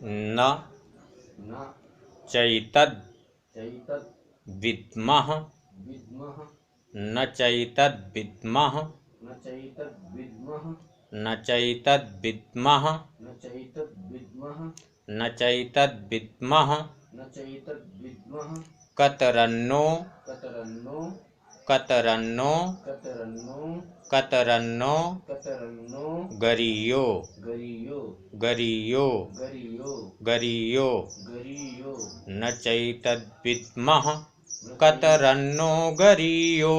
न न चैतद् चैतद् विद्मः विद्मः न चैतद् विद्मः न चैतद् विद्मः न चैतद् विद्मः न चैतद् विद्मः न चैतद् विद्मः न चैतद् विद्मः कतरन्नो कतरन्नो कतरन्नो कतरन्नो कतरन्नो कतरन्नो गरीयो गरीयो गरीयो गरीयो गरीयो गरीयो न चैतद् विद्मः कतरन्नो गरीयो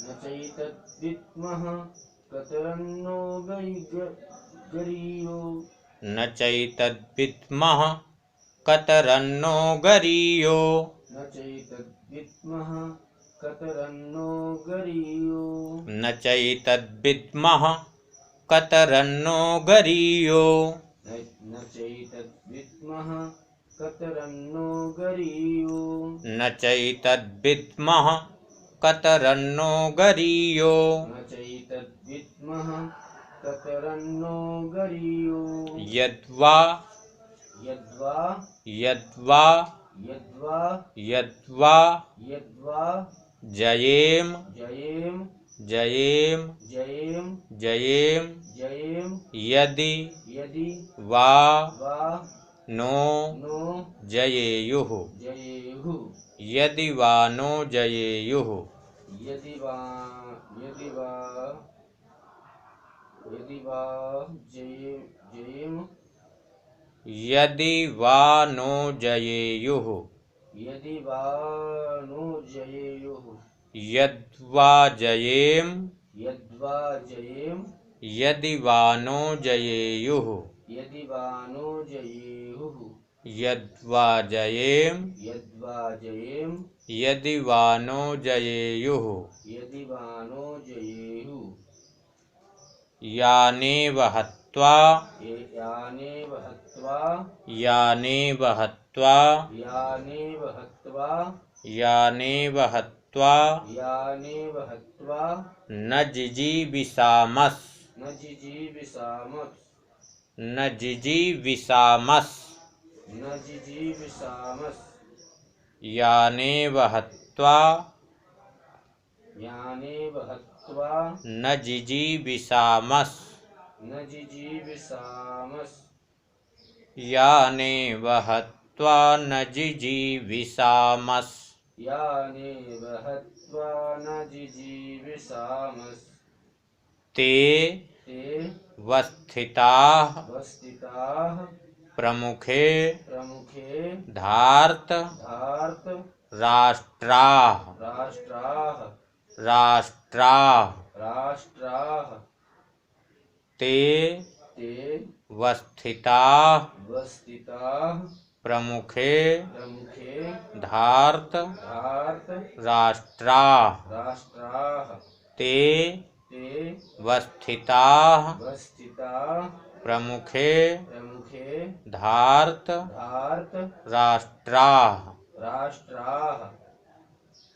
न चैतद् विद्मः कतरन्नो गरीयो न चैतद् विद्मः कतरन्नो गरीयो न चैतद् विद्मः कतरन्नो गरीयो न चैतद् विद्मः कतरन्नो गरीयो न चैतद् विद्मः कतरन्नो गरीयो न चैतद् विद्मः कतरन्नो गरीयो न चैतद् विद्मः कतरन्नो गरीयो यद्वा यद्वा यद्वा यद्वा यद्वा यद्वा जयेम जयेम जयेम जयेम जयेम जयेम यदि यदि वा वा नो नो जयेयुः जयेयुः यदि वा नो जयेयुः यदि वा यदि वा यदि वा जयेम यदि वा नो जयेयुः यदि वा नो जयेयुः यद्वा जयेम यद्वा जयेम यदि वा नो जयेयुः यदि वा नो जयेयुः यद्वा जयेम यद्वा जयेम यदि वा नो जयेयुः यदि वा नो जयेयुः यानेव हत्वा यानेव हत्वा यानेव हत्वा यानेव हत्वा यानेव हत्वा यानेव हत्वा न जिजीविषामस् न जिजीविषामः न जिजीविषामस् न जिजीविषामः यानेव हत्वा यानेव हत्वा न जिजीविषामस् न जिजीविषामः यानेव हत्वा न जिजीविषामस् यानेव हत्वा न जिजीविषामः ते ते वस्थिताः वस्थिताः प्रमुखे प्रमुखे धार्त धार्त राष्ट्राः राष्ट्राः राष्ट्राः राष्ट्राः ते ते वस्थिताः वस्थिताः प्रमुखे प्रमुखे धार्त धार्त राष्ट्राः राष्ट्राः ते ते वस्थिताः वस्थिताः प्रमुखे प्रमुखे धार्त धार्त राष्ट्राः राष्ट्राः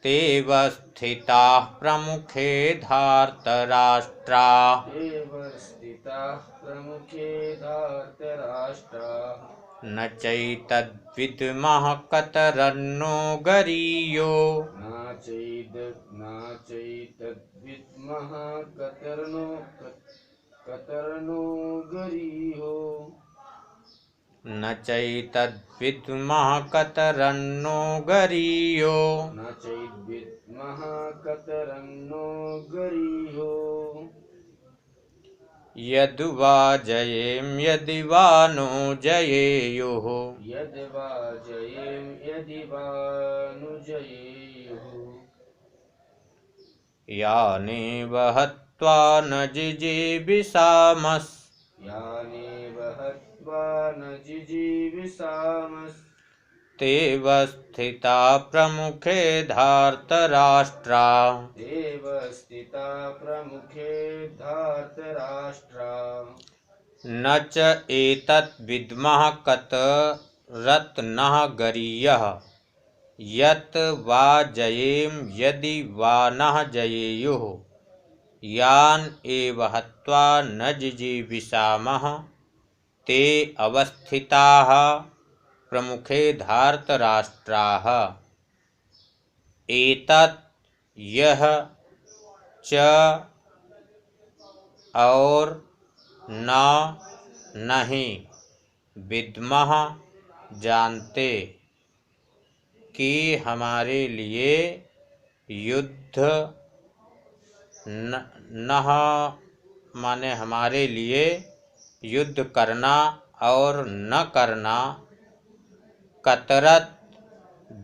ते वस्थिताः प्रमुखे धार्त राष्ट्राः ते वस्थिताः प्रमुखे धार्त राष्ट्राः न चैतद्विद्मः कतरन्नो गरीयो नाचैतद्विद्मः कतरनो गरीयो न चैतद्विद्मः कतरन्नो गरीयो न चैद्विद्मः कतरन्नो गरीयो यद्वा जयेम यदि वा नो जयेयुः यद्वा जयेम यदि वा नु जयेयुः यानेव हत्वा न जिजीविषामस् यानेव हत्वा न जिजीविषामः ते वस्थिता प्रमुखे धार्त राष्ट्राः देव स्थिता प्रमुखे धार्तराष्ट्रा न च एतत् विद्मः कतरत्नः गरीयः यत् वा जयेम यदि वा नः जयेयुः यान एव हत्वा न जिजीविषामः ते अवस्थिताः प्रमुखे धार्तराष्ट्राः। एतत् यह च और न नहीं विद्मः जानते कि हमारे लिए युद्ध नह माने हमारे लिए युद्ध करना और न करना कतरत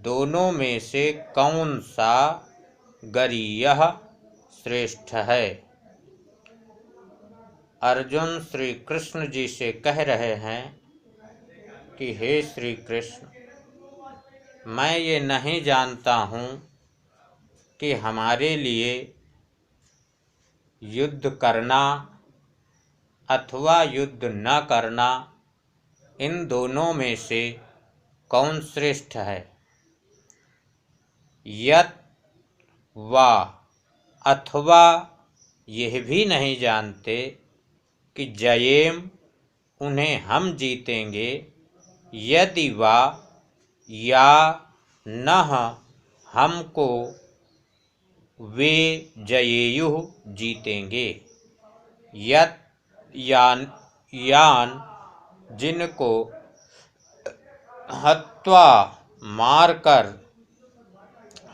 दोनों में से कौन सा गरीयः श्रेष्ठ है। अर्जुन श्री कृष्ण जी से कह रहे हैं कि हे श्री कृष्ण, मैं ये नहीं जानता हूँ कि हमारे लिए युद्ध करना अथवा युद्ध न करना इन दोनों में से कौन श्रेष्ठ है। यत वा अथवा यह भी नहीं जानते कि जयेम उन्हें हम जीतेंगे, यदि वा या नह हमको वे जयेयुः जीतेंगे। यत यान जिनको हत्वा मारकर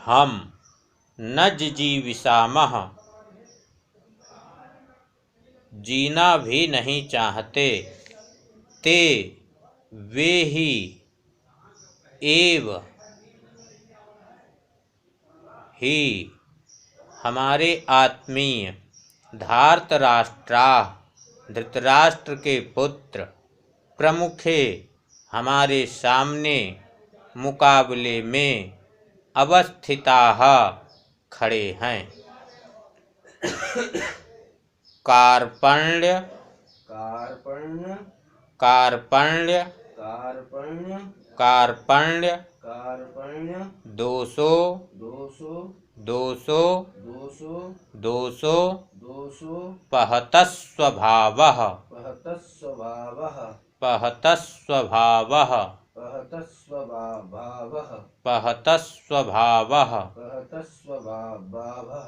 हम न जिजीविषामः जीना भी नहीं चाहते, ते वे ही एव ही हमारे आत्मीय धार्तराष्ट्राः धृतराष्ट्र के पुत्र प्रमुखे हमारे सामने मुकाबले में अवस्थिताः खड़े हैं। कार्पण्य कार्पण्य कार्पण्य कार्पण्य कार्पण्य कार्पण्य दोषो दोषो दोषो दोषो दोषो दोषो पहतस्वभावः पहतस्वभावः पहतस्वभावः पहतस्वभावः पहतस्वभावः पहतस्वभावः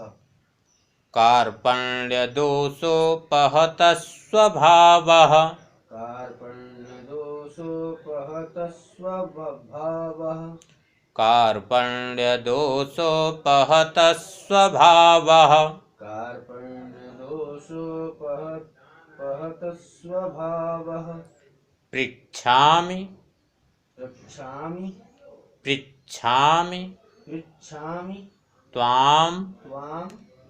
कार्पण्यदोषो पहतस्वभावः कार्पण्यदोषो पहतस्वभावः कार्पण्यदोषो पहतस्वभावः कार्पण्यदोषो पहतस्वभावः पृच्छामि पृच्छामि पृच्छामि पृच्छामि त्वां त्वां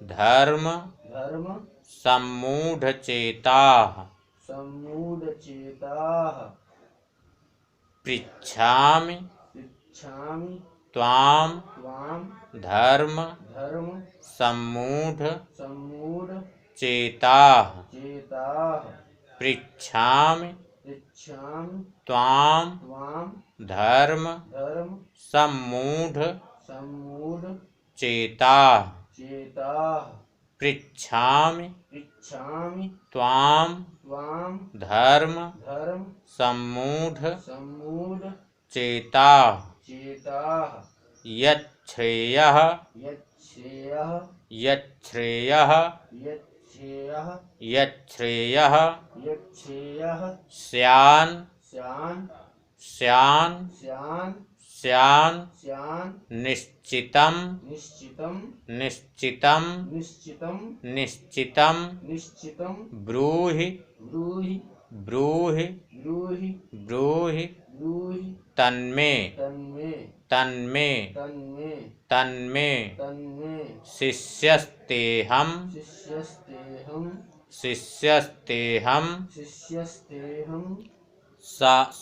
धर्म धर्म सम्मूढचेताः सम्मूढचेताः पृच्छामि पृच्छामि त्वां त्वां धर्म धर्म सम्मूढचेताः चेताः पृच्छामि पृच्छामि त्वां त्वां धर्म धर्म सम्मूढचेताः चेताः पृच्छामि पृच्छामि त्वां त्वां धर्म धर्म सम्मूढचेताः चेताः यच्छ्रेयः यच्छ्रेयः यच्छ्रेयः यच्छ्रेयः यच्छ्रेयः यच्छ्रेयः स्यान् स्यान् स्यान् स्यान् स्यान् स्यान् निश्चितं निश्चितं निश्चितं निश्चितं निश्चितं निश्चितं ब्रूहि ब्रूहि ब्रूहि ब्रूहि ब्रूहि ब्रूहि तन्मे तन्मे तन्मे तन्मे तन्मे तन्मे शिष्यस्तेऽहं शिष्यस्तेऽहं शिष्यस्तेऽहं शिष्यस्तेऽहं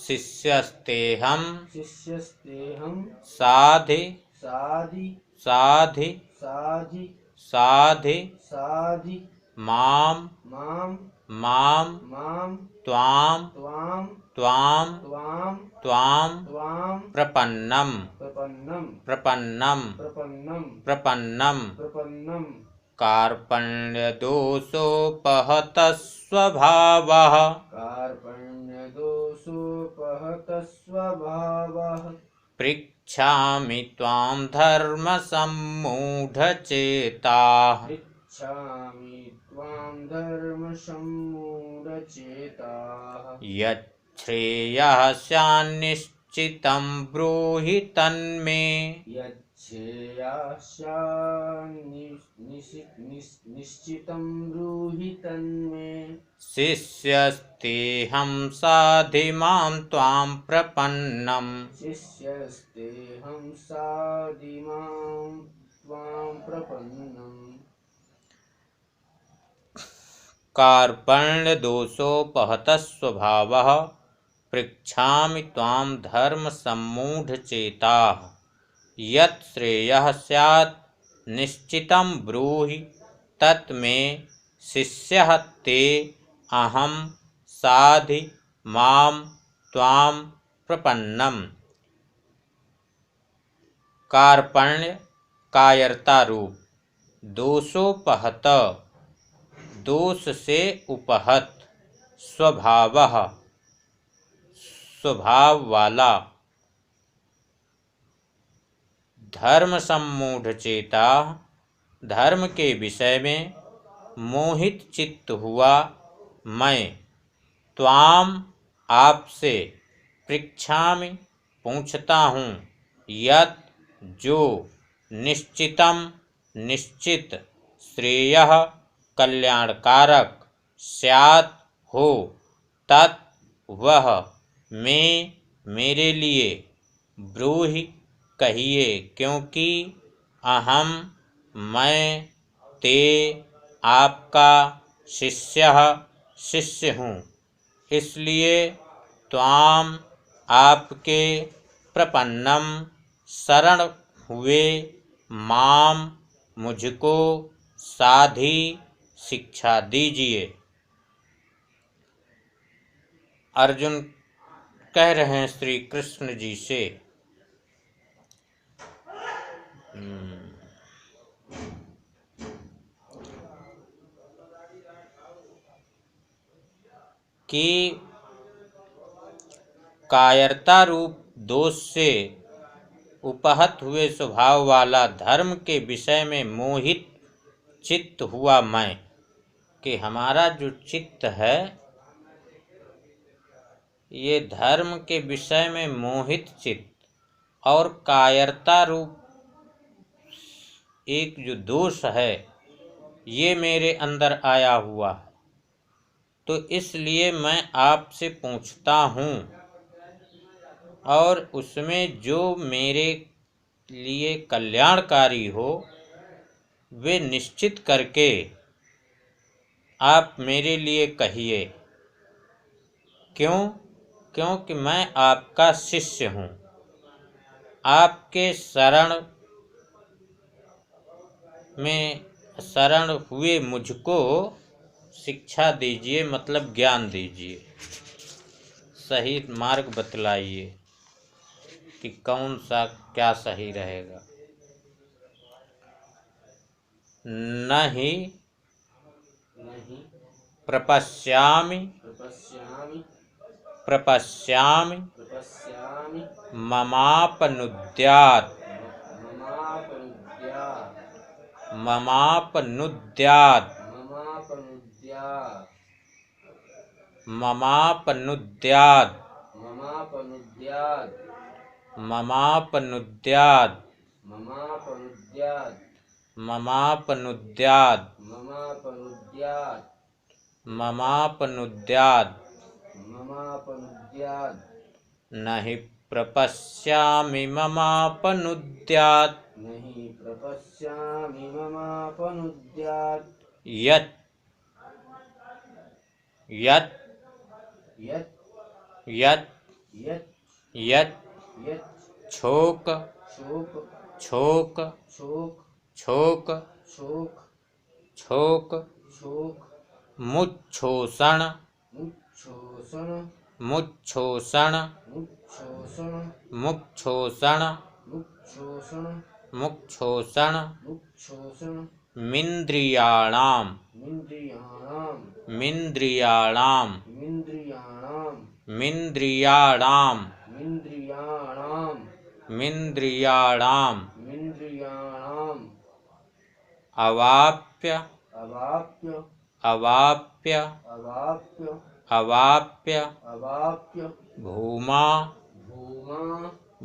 शिष्यस्तेऽहं शिष्यस्तेऽहं साधि साधि साधि साधि साधि साधि मां मां मां मां त्वां त्वां त्वां त्वां त्वां त्वां प्रपन्नं प्रपन्नं प्रपन्नं प्रपन्नं प्रपन्नं प्रपन्नं कार्पण्यदोषोपहतस्वभावः कार्पण्यदोषोपहतस्वभावः दोषोपहत स्वभावः पृच्छामि त्वां धर्मसम्मूढचेताः पृच्छामि त्वां धर्मसम्मूढचेताः यच्छ्रेयः स्यान्निश्चितं ब्रूहि तन्मे निश्चितं ब्रूहि तन्मे शिष्यस्तेऽहं साधिमां त्वां प्रपन्नम् शिष्यस्तेऽहं साधिमां त्वां प्रपन्नम् कार्पण्यदोषोपहतः स्वभावः पृच्छामि त्वां धर्मसम्मूढचेताः यत् श्रेयः स्यात् निश्चितं ब्रूहि तत् मे शिष्यः ते अहं साधि मां त्वां प्रपन्नम्। कार्पण्य कायरता रूप, दोषोपहत दोष से उपहत, स्वभावः स्वभाव वाला, धर्म सम्मूढ़ चेता धर्म के विषय में मोहित चित्त हुआ मैं त्वाम आपसे पृच्छामि पूछता हूँ यत् जो निश्चितम निश्चित श्रेयः कल्याणकारक स्यात् हो तत् वह में मेरे लिए ब्रूहि कहिए क्योंकि अहम मैं ते आपका शिष्य हूँ इसलिए त्वाम आपके प्रपन्नम शरण हुए माम मुझको साधी शिक्षा दीजिए। अर्जुन कह रहे हैं श्री कृष्ण जी से कि कायरता रूप दोष से उपहत हुए स्वभाव वाला धर्म के विषय में मोहित चित्त हुआ मैं कि हमारा जो चित्त है ये धर्म के विषय में मोहित चित्त और कायरता रूप एक जो दोष है ये मेरे अंदर आया हुआ है तो इसलिए मैं आपसे पूछता हूँ और उसमें जो मेरे लिए कल्याणकारी हो वे निश्चित करके आप मेरे लिए कहिए क्योंकि मैं आपका शिष्य हूँ आपके शरण हुए मुझको शिक्षा दीजिए मतलब ज्ञान दीजिए सही मार्ग बतलाइए कि कौन सा क्या सही रहेगा। नहीं प्रपश्यामि ममापनुद्यात् नहीं प्रपश्यामि ममापनुद्यात् यत् यत् यत् यत् छोक छोक छोक छोक मुच्छोषण मुच्छोषण मुच्छोषण मुच्छोषण मिन्द्रियाणाम मिन्द्रियाणाम मिन्द्रियाणाम् मिन्द्रियाणाम् मिन्द्रियाणाम् मिन्द्रियाणाम् अवाप्य अवाप्य अवाप्य अवाप्य अवाप्य अवाप्य भूमा भूमा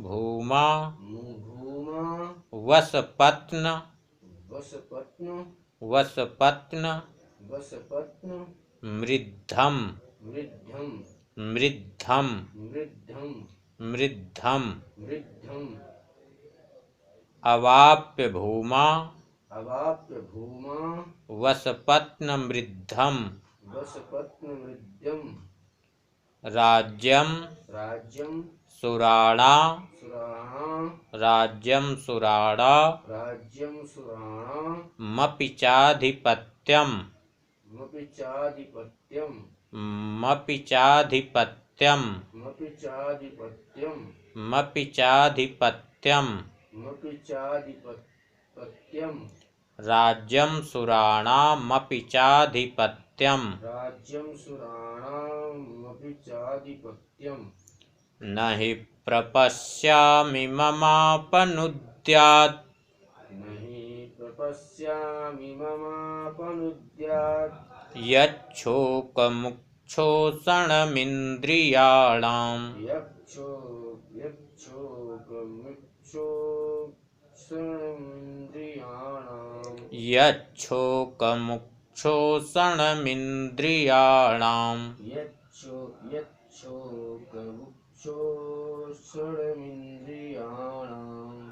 भूमा भूमा वसपत्न वसपत्न वसपत्न वसपत्न मृद्धम मृद्धम मृद्धम मृद्धम मृद्धम मृद्धम अवाप्य भूमा अवाप्य भूमा वसपत्न मृद्धम वसपत्न मृद्धम राज्यम राज्यम सुराणा सुराणा राज्यम सुराणा राज्यम सुराणा मपिचाधिपत्यम मपिचाधिपत्यम मपिचाधिपत्यम मपिचाधिपत्यम मपिचाधिपत्यम मपिचाधिपत्यम राज्यम सुराणामपिचाधिपत्यम राज्यम सुराणामपिचाधिपत्यम न हि प्रपश्यामि ममापनुद्यात् नहि प्रपश्यामि ममापनुद्यात् यच्छोकमुच्छोषणमिन्द्रियाणाम् यच्छोकमुच्छोषणमिन्द्रियाणाम् यच्छोकमुच्छोषणमिन्द्रियाणाम् यच्छोकमुच्छोषणमिन्द्रियाणाम्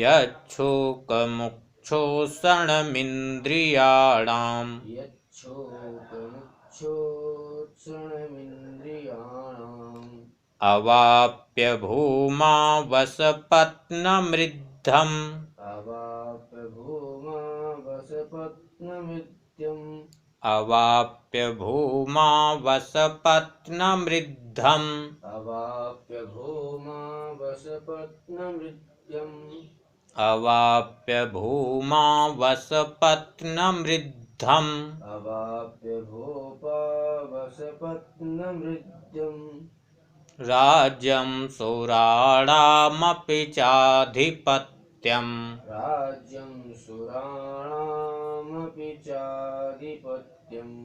यच्छोकमुच्छोषणमिन्द्रियाणाम् यच्छोकमुच्छोषणमिन्द्रियाणाम् अवाप्य भूमा वसपत्नमृद्धम् अवाप्य भूमा वसपत्नमृद्धम् अवाप्य भूमा वसपत्नमृद्धम् अवाप्य भूमा वसपत्नमृद्धम् अवाप्य भूमा वसपत्नमृद्धम् अवाप्य भूपा वसपत्नमृद्धम् राज्यं सुराणामपि चाधिपत्यम् राज्यं सुराणामपि चाधिपत्यम्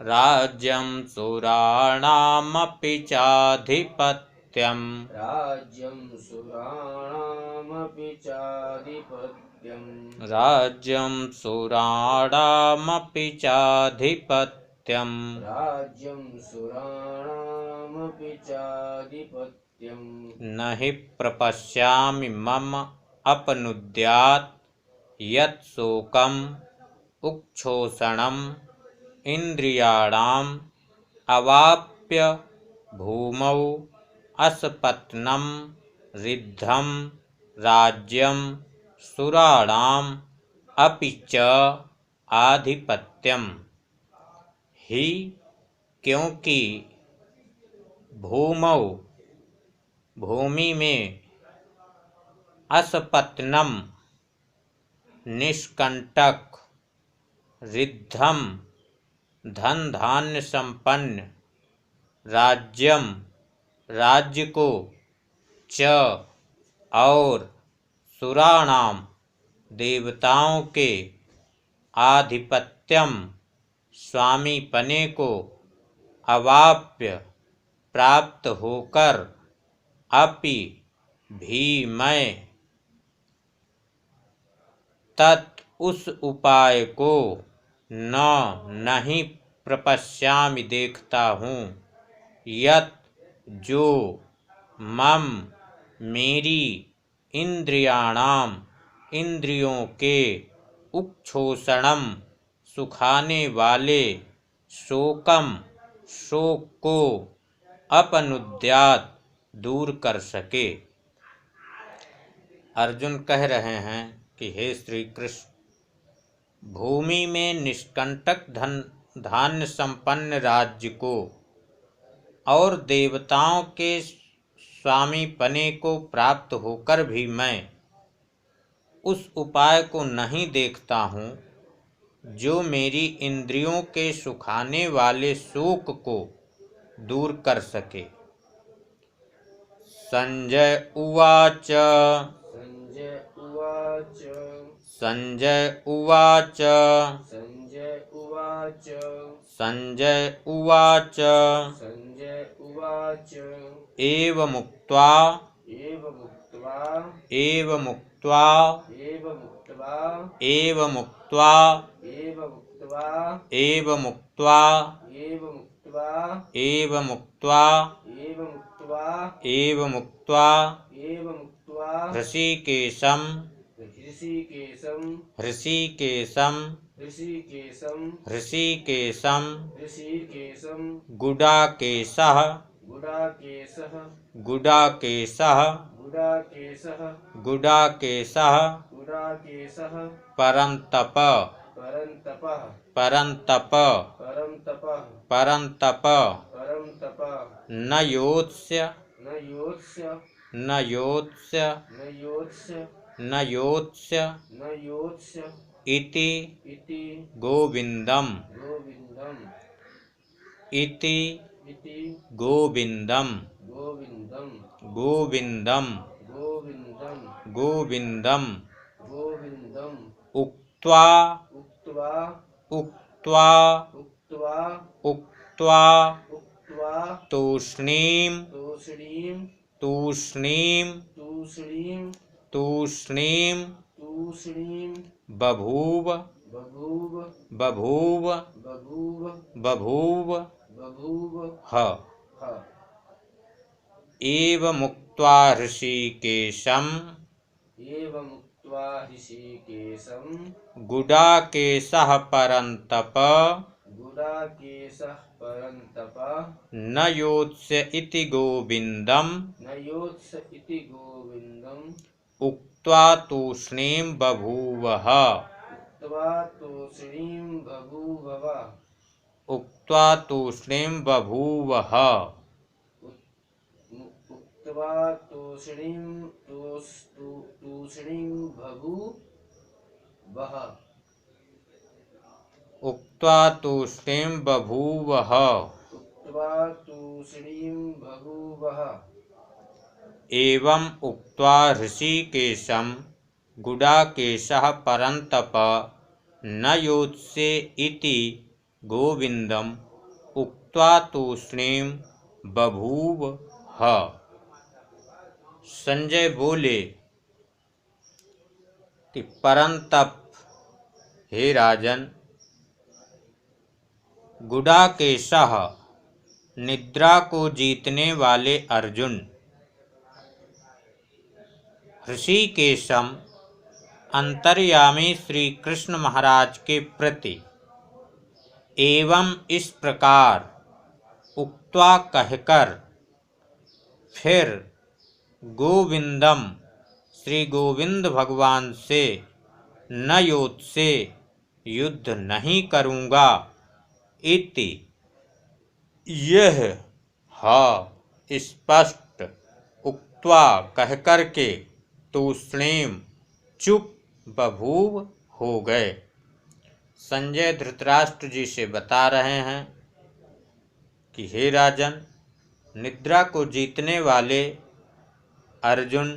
राज्यं सुराणामपि चाधिपत्यम् राज्यं सुराणामपि चाधिपत्यम् राज्यं सुराणामपि चाधिपत्यम् राज्यं सुराणामपि चाधिपत्यम् न हि प्रपश्यामि मम अपनुद्यात् यत् शोकम् उच्छोषणम् इन्द्रियाणाम् अवाप्य भूमौ असपत्नं रिद्धं राज्यं सुराणाम् अपि च आधिपत्यम् ही क्योंकि भूमौ भूमि में असपत्नम निष्कंटक रिद्धम धन धान्य संपन्न राज्यम राज्य को च और सुराणाम देवताओं के आधिपत्यम स्वामी पने को अवाप्य प्राप्त होकर अपि भी मैं तत् उस उपाय को नहीं प्रपश्यामि देखता हूँ यत जो मम मेरी इंद्रियाणाम इंद्रियों के उच्छोषणम सुखाने वाले शोकम शोक को अपनुद्यात दूर कर सके। अर्जुन कह रहे हैं कि हे श्री कृष्ण, भूमि में निष्कंटक धान्य संपन्न राज्य को और देवताओं के स्वामी पने को प्राप्त होकर भी मैं उस उपाय को नहीं देखता हूँ जो मेरी इंद्रियों के सुखाने वाले शोक को दूर कर सके। संजय उवाच संजय उवाच संजय उवाच संजय उवाच संजय उवाच संजय उवाच एवमुक्त्वा एवमुक्त्वा एवमुक्त्वा एवमुक्त्वा एवमुक्त्वा एवमुक्त्वा एवमुक्त्वा एवमुक्त्वा एवमुक्त्वा एवमुक्त्वा एवमुक्त्वा एवमुक्त्वा ऋषिकेशं ऋषिकेशं ऋषिकेशं ऋषिकेशं ऋषिकेशं ऋषिकेशं गुडाकेशः गुडाकेशः गुडाकेशः गुडाकेशः गुडाकेशः गुडाकेशः परन्तप परन्तपः परन्तप परन्तपः परन्तप परन्तपः न योत्स्य न योत्स्य न योत्स्य न योत्स्य न योत्स्य न योत्स्य इति इति गोविन्दम् गोविन्दम् इति इति गोविन्दम् गोविन्दम् गोविन्दम् गोविन्दम् गोविन्दम् गोविन्दम् उक्त्वा उक्त्वा उक्त्वा उक्त्वा उक्त्वा उक्त्वा तूष्णीं तूष्णीं तूष्णीं तूष्णीं तूष्णीं तूष्णीं बभूव बभूव बभूव बभूव बभूव बभूव ह ह एवमुक्त्वा ऋषिकेशं एवमुक्त्वा ऋषिकेशं गुडाकेशः परन्तप गुडाकेशः परन्तपः न योत्स्य इति गोविन्दम् न योत्स इति गोविन्दम् उक्त्वा तूष्णीं बभूवः उक्त्वा तूष्णीं बभूवः उक्त्वा तूष्णीं बभूवः उक्त्वा तूष्णीं तूष्णीं बभूवः उक्त्वा तूष्णीं बभूवः उक्त्वा तूष्णीं बभूवः एवम् उक्त्वा ऋषिकेशं गुडाकेशः परन्तप न योत्से इति गोविन्दम् उक्त्वा तूष्णीं बभूवः। संजय बोले कि परंतप हे राजन, गुडाकेशः निद्रा को जीतने वाले अर्जुन, ऋषिकेशम अंतर्यामी श्री कृष्ण महाराज के प्रति एवं इस प्रकार उक्त्वा कहकर फिर गोविंदम श्री गोविंद भगवान से न योत्से युद्ध नहीं करूँगा इति यह स्पष्ट उक्त्वा कहकर के तूष्णीम चुप बभूव हो गए। संजय धृतराष्ट्र जी से बता रहे हैं कि हे राजन, निद्रा को जीतने वाले अर्जुन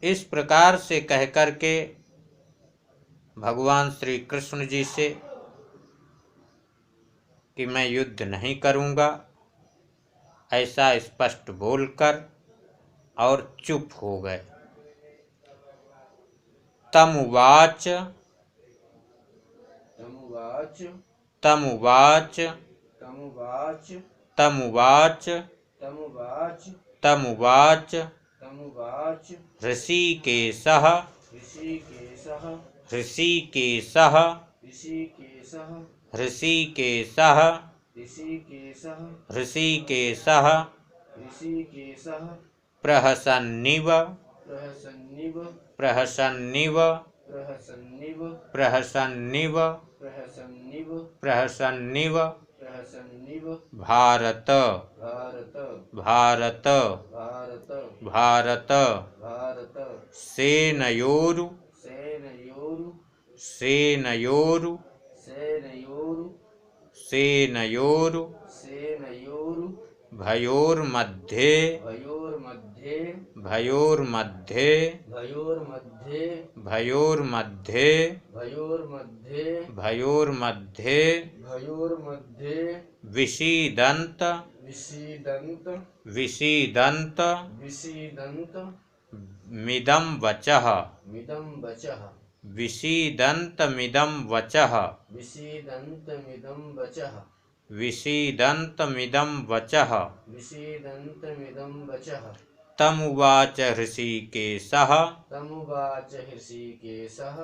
इस प्रकार से कहकर के भगवान श्री कृष्ण जी से कि मैं युद्ध नहीं करूँगा, ऐसा स्पष्ट बोलकर और चुप हो गए। तमुवाच तमुवाच तमुवाच तमुवाच तमुवाच तमुवाच तमुवाच तमुवाच ऋषिकेशः ऋषिकेशः ऋषिकेशः ऋषिकेशः ऋषिकेशः ऋषिकेशः ऋषिकेशः ऋषिकेशः प्रहसन्निव प्रहसन्निव प्रहसन्निव प्रहसन्निव प्रहसन्निव प्रहसन्निव प्रहसन्निव प्रहसन्निव भारत भारत भारत भारत भारत भारत सेनयोरु सेनयोरु सेनयोरु सेनयोरु सेनयोरु सेनयोरु भयोर्मध्ये भयोर्मध्ये भयोर्मध्ये भयोर्मध्ये भयोर्मध्ये भयोर्मध्ये भयोर्मध्ये भयोर्मध्ये विषीदन्त विषीदन्त विषीदन्त विषीदन्त मिदं वचः मिदं वचः विषीदन्तमिदं वचः विषीदन्तमिदं वचः विषीदन्तमिदं वचः विषीदन्तमिदं वचः तमुवाच हृषीकेशः तमुवाच हृषीकेशः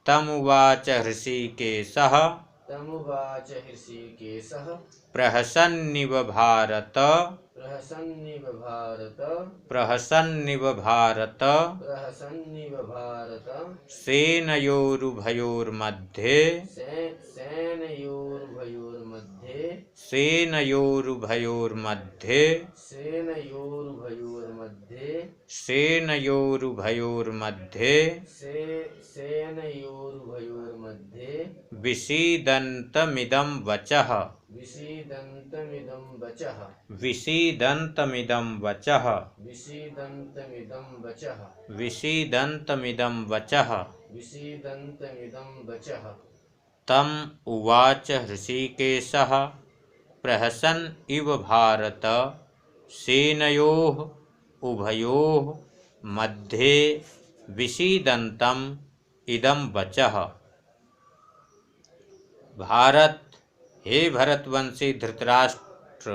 तमुवाच हृषीकेशः तमुवाच हृषीकेशः प्रहसन्निव भारत प्रहसन्निव भारत प्रहसन्निव भारत प्रहसन्निव भारत सेनयोरुभयोर्मध्ये सेनयोरुभयोर्मध्ये सेनयोरुभयोर्मध्ये सेनयोरुभयोर्मध्ये सेनयोरुभयोर्मध्ये सेनयोरुभयोर्मध्ये विषीदन्तमिदं वचः विषीदन्तमिदं वचः विषीदन्तमिदं वचः विषीदन्तमिदं वचः विषीदन्तमिदं वचः विषीदन्तमिदं वचः तम उवाच हृषीकेशः प्रहसन् इव भारत सेनयोः उभयोः मध्ये विषीदन्तम् इदं वचः। भारत, हे भरतवंशी धृतराष्ट्र,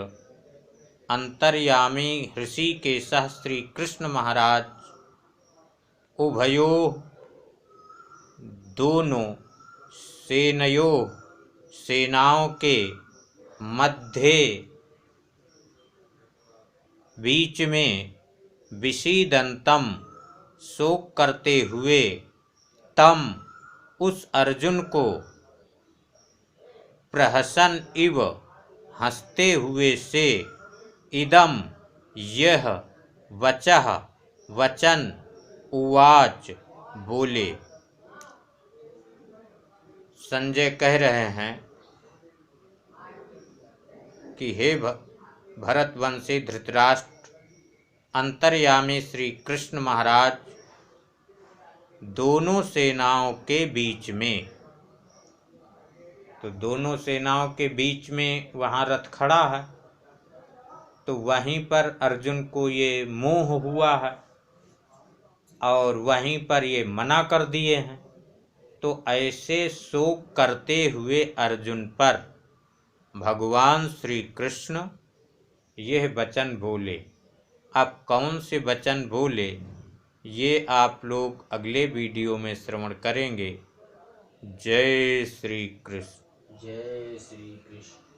अंतर्यामी हृषीकेशः श्री कृष्ण महाराज उभयोः दोनों सेनयों सेनाओं के मध्य बीच में विषीदन्तम शोक करते हुए तम उस अर्जुन को प्रहसन इव हंसते हुए से इदम यह वचः वचन उवाच बोले। संजय कह रहे हैं कि हे भरतवंशी धृतराष्ट्र, अंतर्यामी श्री कृष्ण महाराज दोनों सेनाओं के बीच में, तो दोनों सेनाओं के बीच में वहाँ रथ खड़ा है, तो वहीं पर अर्जुन को ये मोह हुआ है और वहीं पर ये मना कर दिए हैं। तो ऐसे शोक करते हुए अर्जुन पर भगवान श्री कृष्ण यह वचन बोले। अब कौन से वचन बोले ये आप लोग अगले वीडियो में श्रवण करेंगे। जय श्री कृष्ण। जय श्री कृष्ण।